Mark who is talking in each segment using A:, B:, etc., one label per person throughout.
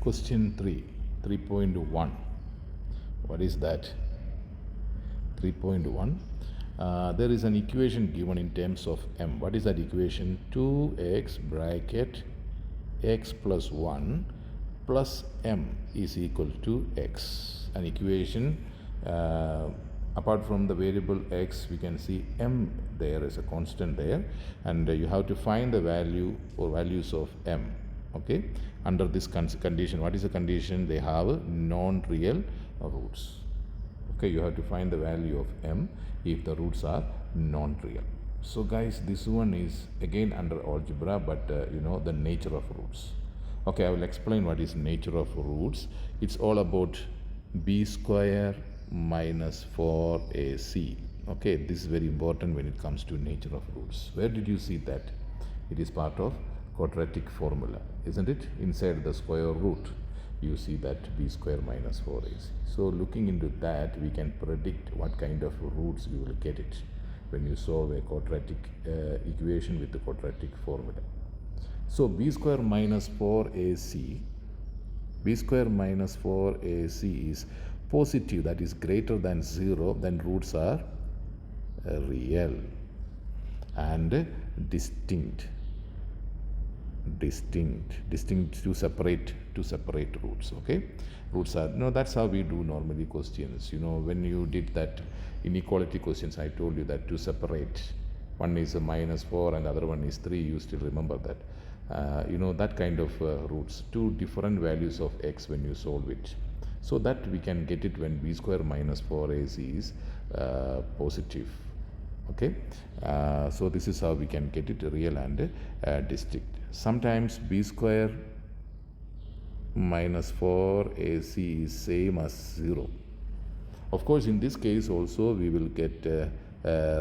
A: question 3.1. What is that? 3.1. There is an equation given in terms of m. What is that equation? 2x bracket x plus 1 plus m is equal to x. An equation, apart from the variable x, we can see m there is a constant there, and you have to find the value or values of m. Okay, under this condition, what is the condition? They have non-real roots. Okay, you have to find the value of m if the roots are non-real. So guys, this one is again under algebra, but the nature of roots. Okay, I will explain what is nature of roots. It's all about b square minus 4ac. Okay, this is very important when it comes to nature of roots. Where did you see that? It is part of quadratic formula, isn't it? Inside the square root, you see that b square minus 4ac. So looking into that, we can predict what kind of roots you will get it when you solve a quadratic equation with the quadratic formula. So b square minus 4ac, b square minus 4ac is positive, that is greater than 0, then roots are real and distinct to separate roots. Okay, roots are, that's how we do normally questions. When you did that inequality questions, I told you that to separate, one is a minus 4 and the other one is 3, you still remember that. That kind of roots, two different values of x when you solve it, so that we can get it when b square minus 4ac is positive. Okay, so this is how we can get it real and distinct. Sometimes b square minus 4ac is same as 0. Of course, in this case also we will get a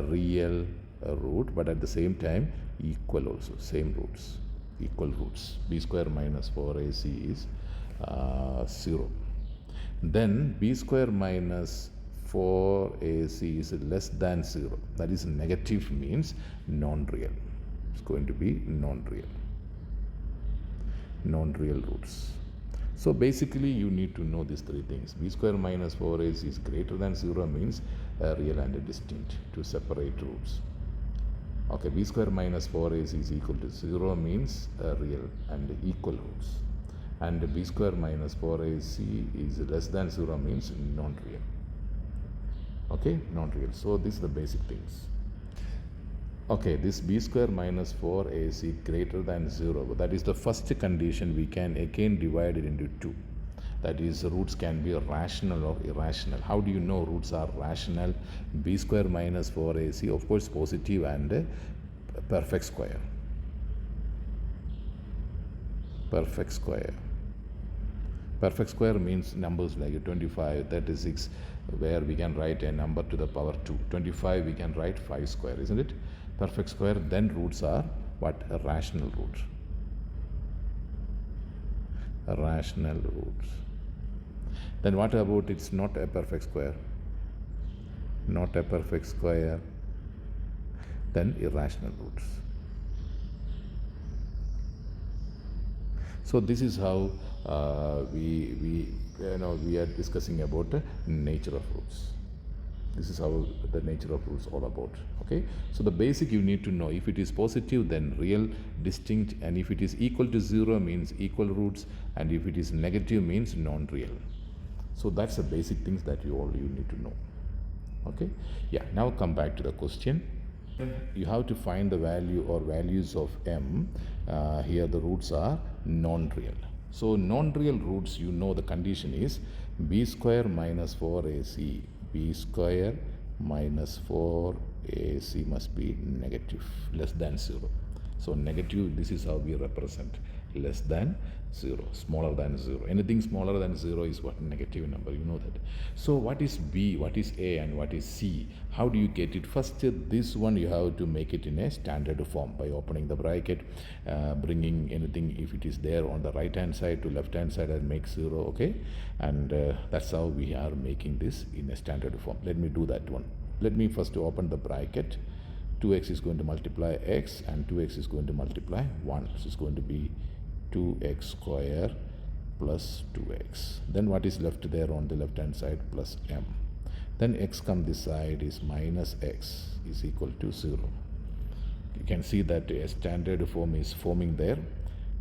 A: real root, but at the same time equal also, same roots, equal roots. B square minus 4ac is 0. Then b square minus 4ac is less than 0. That is negative, means non-real. It's going to be non-real roots. So basically you need to know these three things. B square minus 4ac is greater than 0 means real and distinct to separate roots. Okay, b square minus 4ac is equal to 0 means real and equal roots. And b square minus 4ac is less than 0 means non-real. Okay, non-real. So these are the basic things. Okay, this b square minus 4ac greater than 0, that is the first condition. We can again divide it into two. That is, roots can be rational or irrational. How do you know roots are rational? B square minus 4ac, of course, positive and perfect square. Perfect square. Perfect square means numbers like 25, 36, where we can write a number to the power 2. 25 we can write 5 square, isn't it? Perfect square. Then roots are what? A rational root. A rational roots. Then what about it's not a perfect square? Not a perfect square. Then irrational roots. So this is how we are discussing about the nature of roots. This is how the nature of roots all about. Okay, so the basic you need to know: if it is positive, then real, distinct, and if it is equal to 0 means equal roots, and if it is negative means non-real. So that's the basic things that you need to know. Okay, yeah. Now come back to the question. You have to find the value or values of m. Here the roots are non-real. So non-real roots, the condition is b square minus 4ac. B square minus 4ac must be negative, less than 0. So negative, this is how we represent, less than 0, smaller than 0. Anything smaller than 0 is what? Negative number, that. So what is B, what is A, and what is C? How do you get it? First, this one you have to make it in a standard form by opening the bracket, bringing anything, if it is there on the right hand side to left hand side, and make 0. Okay, and that's how we are making this in a standard form. Let me do that one. Let me first open the bracket. 2x is going to multiply x, and 2x is going to multiply 1. So it's going to be 2x square plus 2x. Then what is left there on the left hand side? Plus m. Then x come this side is minus x is equal to 0. You can see that a standard form is forming there.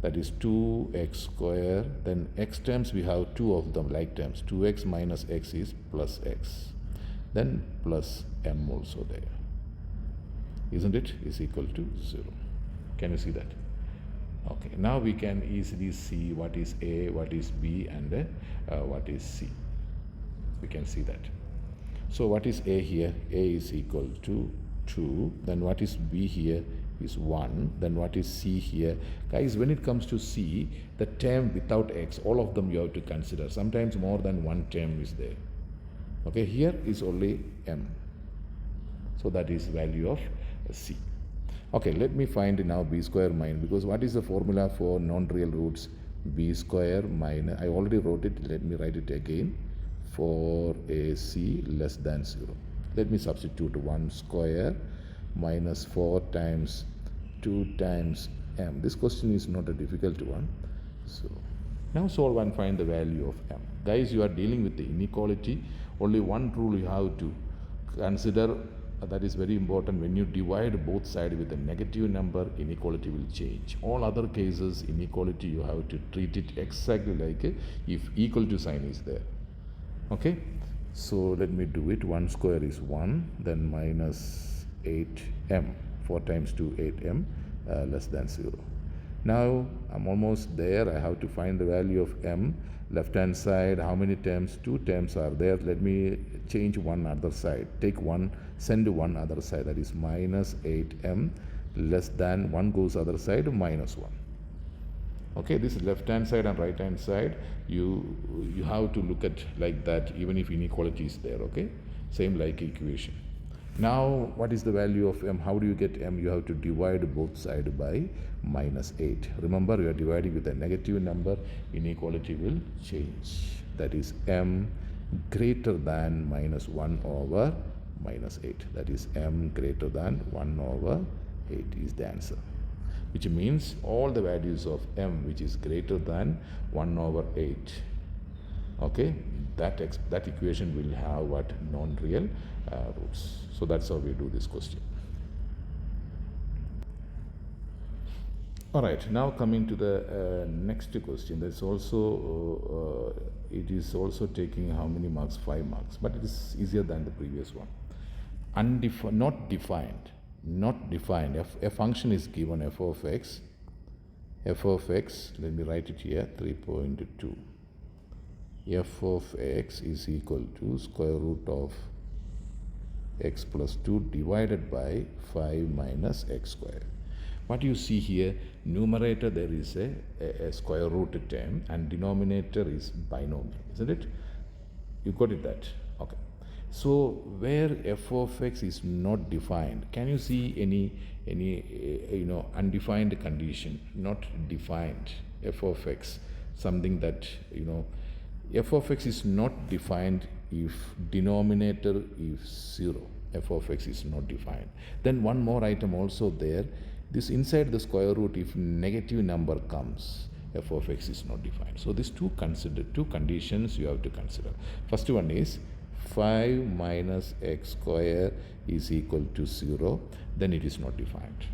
A: That is 2x square. Then x terms, we have two of them like terms. 2x minus x is plus x. Then plus m also there. Isn't it? Is equal to 0. Can you see that? Okay. Now we can easily see what is a, what is b, and what is c. We can see that. So what is a here? A is equal to 2. Then what is b here is 1. Then what is c here? Guys, when it comes to c, the term without x, all of them you have to consider. Sometimes more than one term is there. Okay, here is only m. So that is value of c. Okay, let me find now b square minus, because what is the formula for non-real roots? B square minus, I already wrote it, let me write it again. For ac less than 0. Let me substitute 1 square minus 4 times 2 times m. This question is not a difficult one. So now solve and find the value of m. Guys, you are dealing with the inequality. Only one rule you have to consider, that is very important. When you divide both sides with a negative number, inequality will change. All other cases, inequality, you have to treat it exactly like if equal to sign is there. Okay, so let me do it. 1 square is 1, then minus 8m, 4 times 2, 8m, less than 0. Now I'm almost there. I have to find the value of m. Left hand side, how many terms? 2 terms are there. Let me change one other side. Take one, send one other side. That is minus 8m less than 1 goes other side, minus 1. Okay, this is left hand side and right hand side. You have to look at like that even if inequality is there. Okay, same like equation. Now what is the value of m? How do you get m? You have to divide both sides by minus 8. Remember, you are dividing with a negative number, inequality will change. That is m greater than minus 1 over minus 8. That is m greater than 1 over 8 is the answer. Which means all the values of m which is greater than 1 over 8, okay, that equation will have what? Non-real roots. So that's how we do this question. All right, now coming to the next question. That's also it is also taking how many marks? 5 marks, but it is easier than the previous one. Not defined. Not defined. A function is given f of x, let me write it here, 3.2. F of x is equal to square root of x plus 2 divided by 5 minus x square. What you see here, numerator there is a square root term and denominator is binomial, isn't it? You got it that? Okay. So where f of x is not defined, can you see any undefined condition? Not defined. F of x, something that f of x is not defined if denominator is 0. F of x is not defined. Then one more item also there. This inside the square root, if negative number comes, f of x is not defined. So these two conditions you have to consider. First one is 5 minus x square is equal to 0, then it is not defined.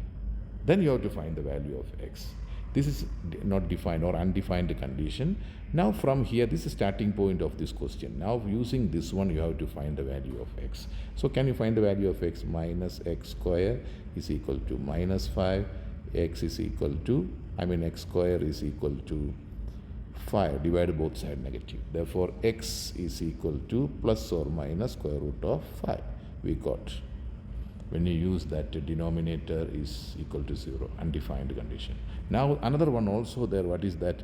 A: Then you have to find the value of x. This is not defined or undefined condition. Now from here, this is starting point of this question. Now using this one, you have to find the value of x. So can you find the value of x? Minus x square is equal to minus 5. X is equal to, x square is equal to 5, divide both sides negative. Therefore, x is equal to plus or minus square root of 5. We got. When you use that, denominator is equal to 0, undefined condition. Now, another one also there. What is that?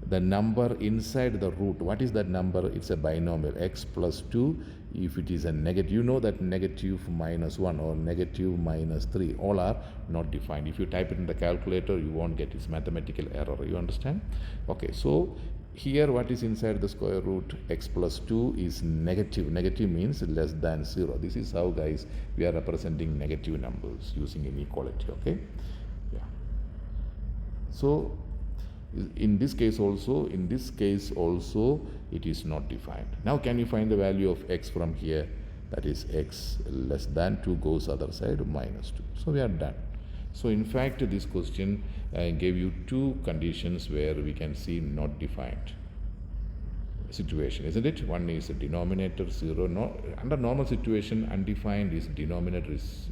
A: The number inside the root. What is that number? It's a binomial. X plus 2. If it is a negative, you know that negative minus 1 or negative minus 3, all are not defined. If you type it in the calculator, you won't get its mathematical error. You understand? Okay, so here what is inside the square root? X plus 2 is negative. Negative means less than 0. This is how, guys, we are representing negative numbers using inequality. Okay? Yeah. So In this case also, it is not defined. Now can you find the value of x from here? That is x less than 2 goes other side minus 2. So we are done. So in fact this question gave you two conditions where we can see not defined situation, isn't it? One is a denominator 0. No, under normal situation undefined is denominator is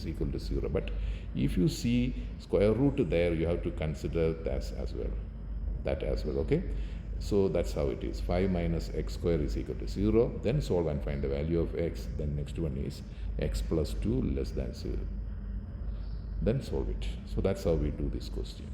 A: equal to 0, but if you see square root there, you have to consider that as well, okay? So that's how it is. 5 minus x square is equal to 0. Then solve and find the value of x. Then next one is x plus 2 less than 0. Then solve it. So that's how we do this question.